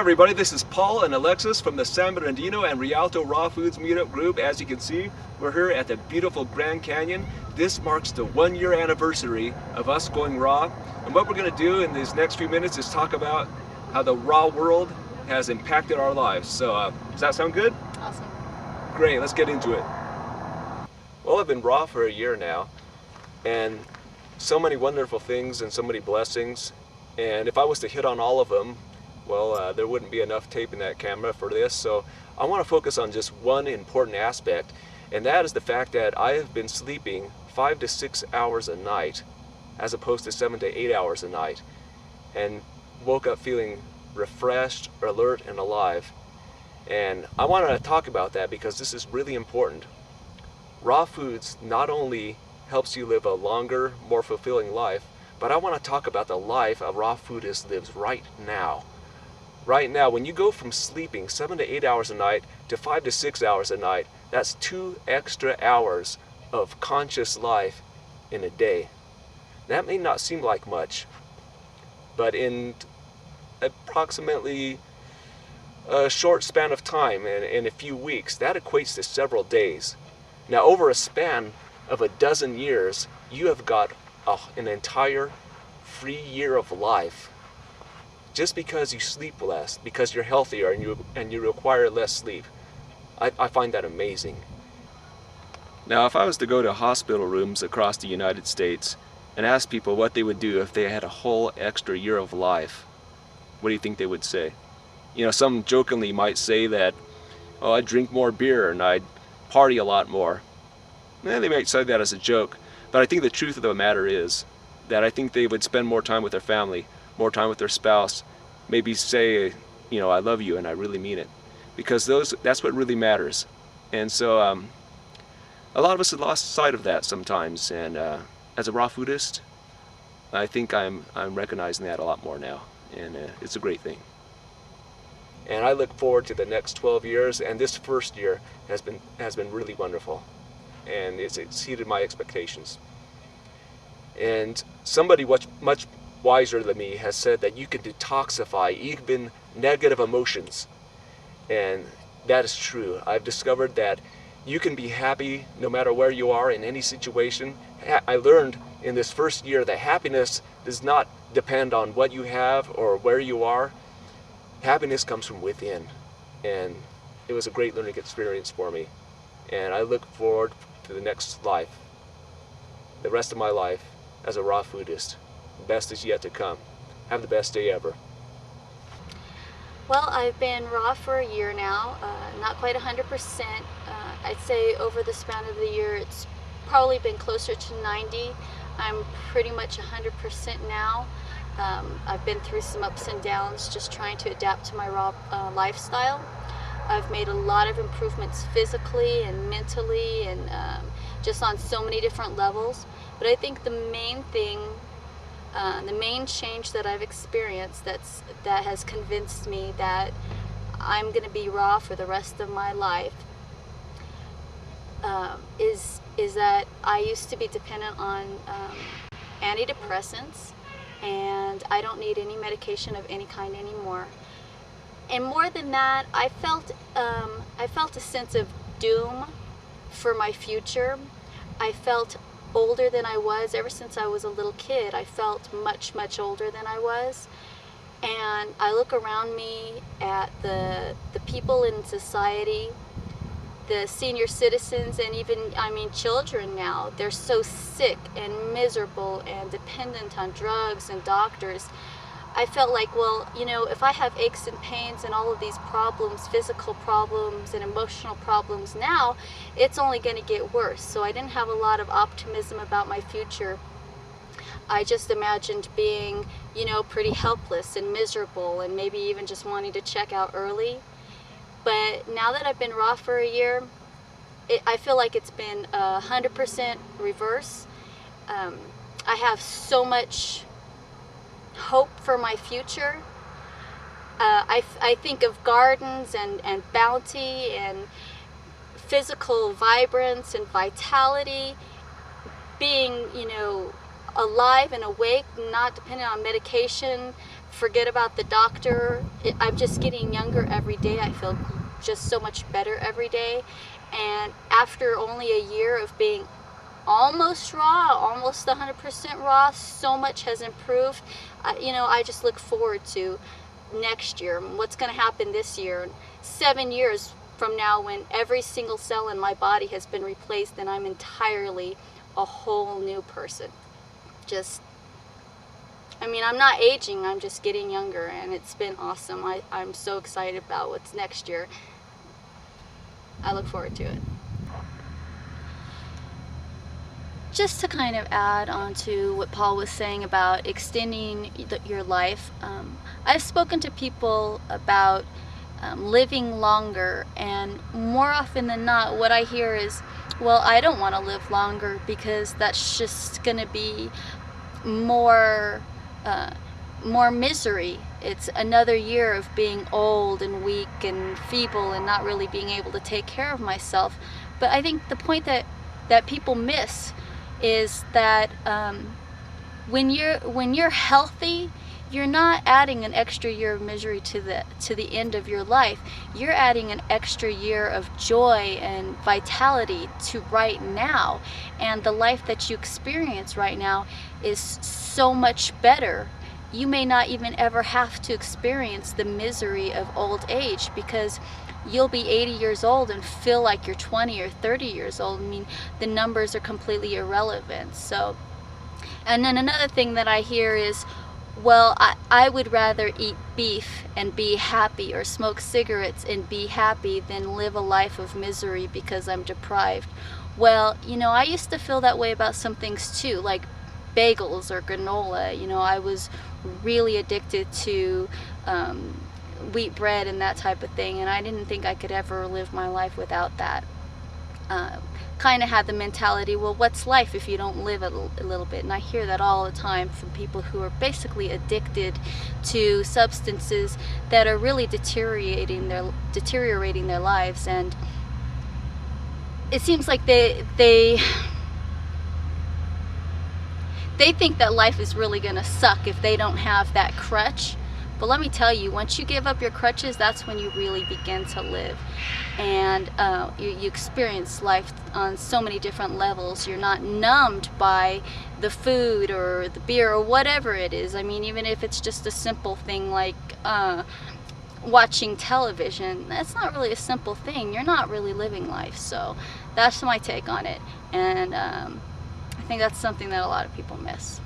everybody, this is Paul and Alexis from the San Bernardino and Rialto Raw Foods Meetup Group. As you can see, we're here at the beautiful Grand Canyon. This marks the 1-year anniversary of us going raw. And what we're going to do in these next few minutes is talk about how the raw world has impacted our lives. So does that sound good? Awesome. Great, let's get into it. Well, I've been raw for a year now, and so many wonderful things and so many blessings. And if I was to hit on all of them, well, there wouldn't be enough tape in that camera for this, so I want to focus on just one important aspect, and that is the fact that I have been sleeping 5 to 6 hours a night as opposed to 7 to 8 hours a night, and woke up feeling refreshed, alert, and alive. And I wanted to talk about that because this is really important. Raw foods not only helps you live a longer, more fulfilling life, but I want to talk about the life a raw foodist lives right now. Right now, when you go from sleeping 7 to 8 hours a night to 5 to 6 hours a night, that's 2 extra hours of conscious life in a day. That may not seem like much, but in approximately a short span of time, in a few weeks, that equates to several days. Now, over a span of a dozen years, you have got an entire free year of life. Just because you sleep less, because you're healthier and you require less sleep. I find that amazing. Now, if I was to go to hospital rooms across the United States and ask people what they would do if they had a whole extra year of life, what do you think they would say? You know, some jokingly might say that, oh, I'd drink more beer and I'd party a lot more. They might say that as a joke, but I think the truth of the matter is that I think they would spend more time with their family, more time with their spouse, maybe say, you know, I love you, and I really mean it, because that's what really matters. And so a lot of us have lost sight of that sometimes, and as a raw foodist, I think I'm recognizing that a lot more now, and it's a great thing. And I look forward to the next 12 years, and this first year has been really wonderful, and it's exceeded my expectations. And somebody much wiser than me has said that you can detoxify even negative emotions, and that is true. I've discovered that you can be happy no matter where you are in any situation. I learned in this first year that happiness does not depend on what you have or where you are. Happiness comes from within, and it was a great learning experience for me, and I look forward to the next life, the rest of my life as a raw foodist. The best is yet to come. Have the best day ever. Well, I've been raw for a year now, not quite 100%. I'd say over the span of the year, it's probably been closer to 90. I'm pretty much 100% now. I've been through some ups and downs just trying to adapt to my raw lifestyle. I've made a lot of improvements physically and mentally and just on so many different levels. But I think the main thing, the main change that I've experienced that has convinced me that I'm going to be raw for the rest of my life is that I used to be dependent on antidepressants, and I don't need any medication of any kind anymore. And more than that, I felt a sense of doom for my future. I felt older than I was. Ever since I was a little kid, I felt much, much older than I was. And I look around me at the people in society, the senior citizens, and even, children now. They're so sick and miserable and dependent on drugs and doctors. I felt like, well, you know, if I have aches and pains and all of these problems, physical problems and emotional problems now, it's only going to get worse. So I didn't have a lot of optimism about my future. I just imagined being, you know, pretty helpless and miserable and maybe even just wanting to check out early. But now that I've been raw for a year, I feel like it's been 100% reverse. I have so much hope for my future. I think of gardens and bounty and physical vibrance and vitality, being, you know, alive and awake, not dependent on medication, Forget about the doctor. I'm just getting younger every day. I feel just so much better every day. And after only a year of being almost raw, almost 100% raw, so much has improved. I just look forward to next year, what's going to happen this year, 7 years from now, when every single cell in my body has been replaced and I'm entirely a whole new person. I'm not aging, I'm just getting younger, and it's been awesome. I'm so excited about what's next year. I look forward to it. Just to kind of add on to what Paul was saying about extending your life, I've spoken to people about living longer, and more often than not, what I hear is, well, I don't want to live longer because that's just going to be more misery. It's another year of being old and weak and feeble and not really being able to take care of myself. But I think the point that people miss is that when you're healthy, you're not adding an extra year of misery to the end of your life. You're adding an extra year of joy and vitality to right now, and the life that you experience right now is so much better. You may not even ever have to experience the misery of old age, because you'll be 80 years old and feel like you're 20 or 30 years old. I mean, the numbers are completely irrelevant. So, and then another thing that I hear is, well, I would rather eat beef and be happy, or smoke cigarettes and be happy, than live a life of misery because I'm deprived. Well, I used to feel that way about some things too, like bagels or granola. I was really addicted to wheat bread and that type of thing, and I didn't think I could ever live my life without that. Kind of had the mentality, well, what's life if you don't live a little bit? And I hear that all the time from people who are basically addicted to substances that are really deteriorating their lives. And it seems like they think that life is really going to suck if they don't have that crutch. But let me tell you, once you give up your crutches, that's when you really begin to live. And you experience life on so many different levels. You're not numbed by the food or the beer or whatever it is. I mean, even if it's just a simple thing like watching television, that's not really a simple thing. You're not really living life. So that's my take on it. And I think that's something that a lot of people miss.